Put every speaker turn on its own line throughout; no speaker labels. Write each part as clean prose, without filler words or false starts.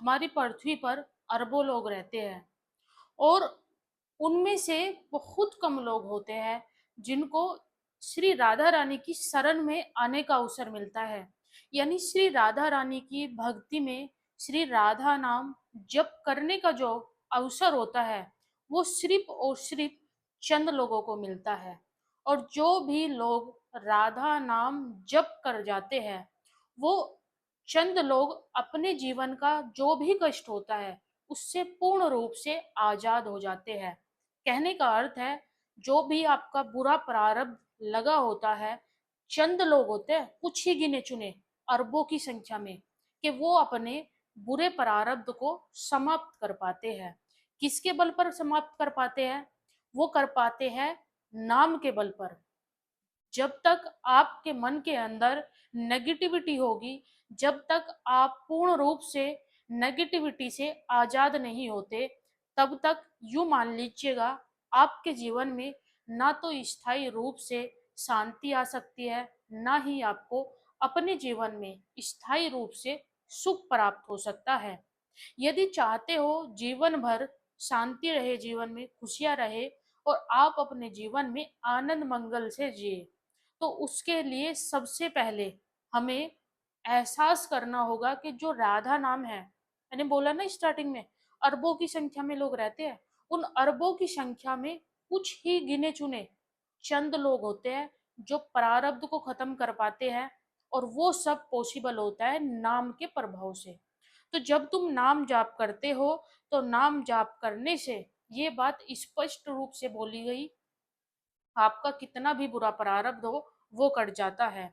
हमारी पृथ्वी पर अरबों लोग रहते हैं और उनमें से बहुत कम लोग होते हैं जिनको श्री राधा रानी की शरण में आने का अवसर मिलता है। यानी श्री राधा रानी की भक्ति में श्री राधा नाम जप करने का जो अवसर होता है वो सिर्फ और सिर्फ चंद लोगों को मिलता है। और जो भी लोग राधा नाम जप कर जाते हैं वो चंद लोग अपने जीवन का जो भी कष्ट होता है उससे पूर्ण रूप से आजाद हो जाते हैं। कहने का अर्थ है जो भी आपका बुरा प्रारब्ध लगा होता है, चंद लोग होते हैं, कुछ ही गिने चुने अरबों की संख्या में, कि वो अपने बुरे प्रारब्ध को समाप्त कर पाते हैं। किसके बल पर समाप्त कर पाते हैं? वो कर पाते हैं नाम के बल पर। जब तक आपके मन के अंदर नेगेटिविटी होगी, जब तक आप पूर्ण रूप से नेगेटिविटी से आजाद नहीं होते, तब तक यूं मान लीजिएगा आपके जीवन में ना तो स्थायी रूप से शांति आ सकती है, ना ही आपको अपने जीवन में स्थायी रूप से सुख प्राप्त हो सकता है। यदि चाहते हो जीवन भर शांति रहे, जीवन में खुशियां रहे और आप अपने जीवन में आनंद मंगल से जिए, तो उसके लिए सबसे पहले हमें एहसास करना होगा कि जो राधा नाम है, मैंने बोला ना स्टार्टिंग में अरबों की संख्या में लोग रहते हैं, उन अरबों की संख्या में कुछ ही गिने चुने चंद लोग होते हैं जो प्रारब्ध को खत्म कर पाते हैं। और वो सब पॉसिबल होता है नाम के प्रभाव से। तो जब तुम नाम जाप करते हो तो नाम जाप करने से ये बात स्पष्ट रूप से बोली गई, आपका कितना भी बुरा प्रारब्ध हो वो कट जाता है।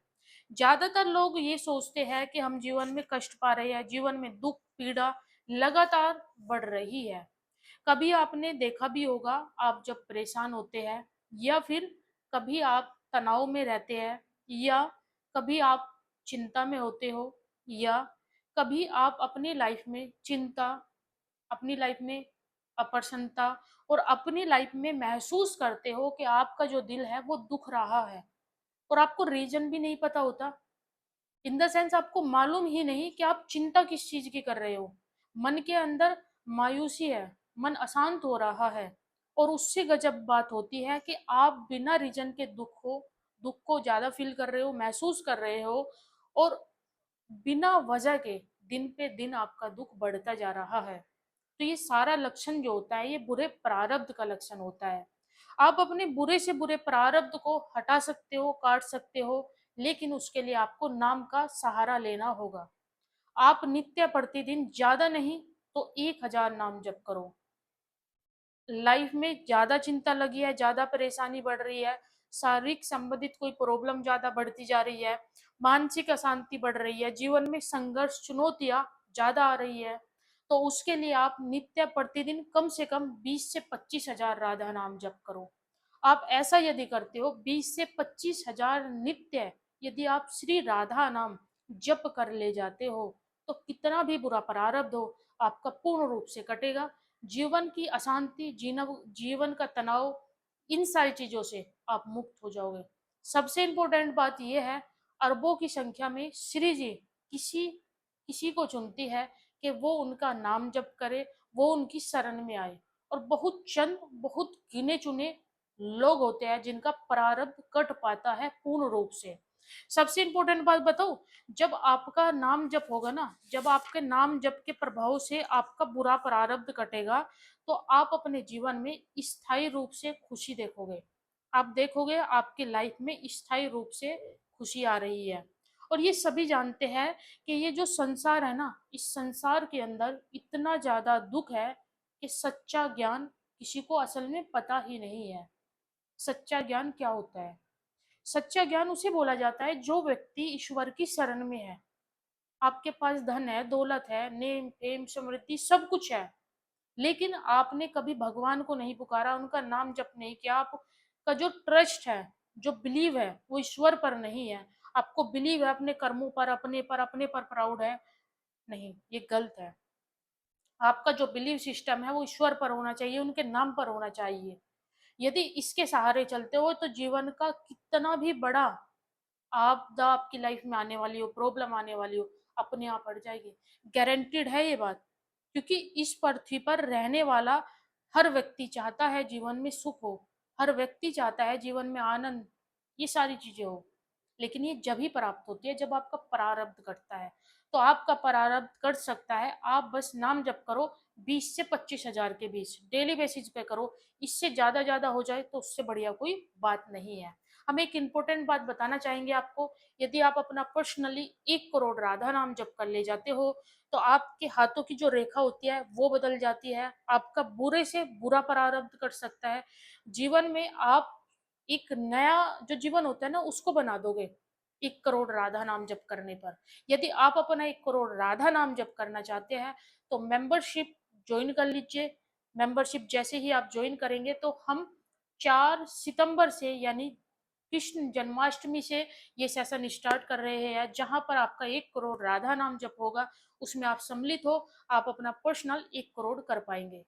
ज्यादातर लोग ये सोचते हैं कि हम जीवन में कष्ट पा रहे हैं, जीवन में दुख पीड़ा लगातार बढ़ रही है। कभी आपने देखा भी होगा, आप जब परेशान होते हैं या फिर कभी आप तनाव में रहते हैं या कभी आप चिंता में होते हो या कभी आप अपनी लाइफ में चिंता, अपनी लाइफ में अप्रसन्नता और अपनी लाइफ में महसूस करते हो कि आपका जो दिल है वो दुख रहा है और आपको रीजन भी नहीं पता होता। इन द सेंस आपको मालूम ही नहीं कि आप चिंता किस चीज की कर रहे हो। मन के अंदर मायूसी है, मन अशांत हो रहा है। और उससे गजब बात होती है कि आप बिना रीजन के दुख को ज्यादा फील कर रहे हो, महसूस कर रहे हो। और बिना वजह के दिन पे दिन आपका दुख बढ़ता जा रहा है। तो ये सारा लक्षण जो होता है ये बुरे प्रारब्ध का लक्षण होता है। आप अपने बुरे से बुरे प्रारब्ध को हटा सकते हो, काट सकते हो, लेकिन उसके लिए आपको नाम का सहारा लेना होगा। आप नित्य प्रतिदिन ज्यादा नहीं तो 1000 नाम जप करो। लाइफ में ज्यादा चिंता लगी है, ज्यादा परेशानी बढ़ रही है, शारीरिक संबंधित कोई प्रॉब्लम ज्यादा बढ़ती जा रही है, मानसिक अशांति बढ़ रही है, जीवन में संघर्ष चुनौतियां ज्यादा आ रही है, तो उसके लिए आप नित्य प्रतिदिन कम से कम 20 से 25 हजार राधा नाम जप करो। आप ऐसा यदि करते हो 20 से 25 हजार नित्य यदि आप श्री राधा नाम जप कर ले जाते हो, तो कितना भी बुरा प्रारब्ध हो आपका पूर्ण रूप से कटेगा। जीवन की अशांति, जीवन का तनाव, इन सारी चीजों से आप मुक्त हो जाओगे। सबसे इंपॉर्टेंट बात यह है, अरबों की संख्या में श्री जी किसी किसी को चुनती है कि वो उनका नाम जप करे, वो उनकी शरण में आए। और बहुत चंद, बहुत गिने चुने लोग होते हैं जिनका प्रारब्ध कट पाता है पूर्ण रूप से। सबसे इंपॉर्टेंट बात बताओ, जब आपका नाम जप होगा ना, जब आपके नाम जप के प्रभाव से आपका बुरा प्रारब्ध कटेगा, तो आप अपने जीवन में स्थायी रूप से खुशी देखोगे। आप देखोगे आपकी लाइफ में स्थायी रूप से खुशी आ रही है। और ये सभी जानते हैं कि ये जो संसार है ना, इस संसार के अंदर इतना ज्यादा दुख है कि सच्चा ज्ञान किसी को असल में पता ही नहीं है। सच्चा ज्ञान क्या होता है? सच्चा ज्ञान उसे बोला जाता है जो व्यक्ति ईश्वर की शरण में है। आपके पास धन है, दौलत है, नेम फेम समृद्धि सब कुछ है, लेकिन आपने कभी भगवान को नहीं पुकारा, उनका नाम जप नहीं किया। आपका जो ट्रस्ट है, जो बिलीव है, वो ईश्वर पर नहीं है। आपको बिलीव है अपने कर्मों पर, अपने पर प्राउड है। नहीं, ये गलत है। आपका जो बिलीव सिस्टम है वो ईश्वर पर होना चाहिए, उनके नाम पर होना चाहिए। यदि इसके सहारे चलते हो तो जीवन का कितना भी बड़ा आपदा आपकी लाइफ में आने वाली हो, प्रॉब्लम आने वाली हो, अपने आप हट जाएगी। गारंटीड है ये बात। क्योंकि इस पृथ्वी पर रहने वाला हर व्यक्ति चाहता है जीवन में सुख हो, हर व्यक्ति चाहता है जीवन में आनंद, ये सारी चीजें हो। लेकिन ये जब ही प्राप्त होती है जब आपका प्रारब्ध कटता है। तो आपका प्रारब्ध कट सकता है, आप बस नाम जप करो 20 से 25 हजार के बीच डेली बेसिस पे करो। इससे ज्यादा ज्यादा हो जाए तो उससे बढ़िया कोई बात नहीं है। हम एक इम्पोर्टेंट बात बताना चाहेंगे आपको, यदि आप अपना पर्सनली 1 करोड़ राधा नाम जप कर ले जाते हो तो आपके हाथों की जो रेखा होती है वो बदल जाती है, आपका बुरे से बुरा प्रारब्ध कट सकता है। जीवन में आप एक नया जो जीवन होता है ना उसको बना दोगे 1 करोड़ राधा नाम जप करने पर। यदि आप अपना 1 करोड़ राधा नाम जप करना चाहते हैं तो मेंबरशिप ज्वाइन कर लीजिए। मेंबरशिप जैसे ही आप ज्वाइन करेंगे तो हम 4 सितंबर से यानी कृष्ण जन्माष्टमी से ये सेशन स्टार्ट कर रहे हैं, जहां पर आपका 1 करोड़ राधा नाम जप होगा। उसमें आप सम्मिलित हो, आप अपना पर्सनल 1 करोड़ कर पाएंगे।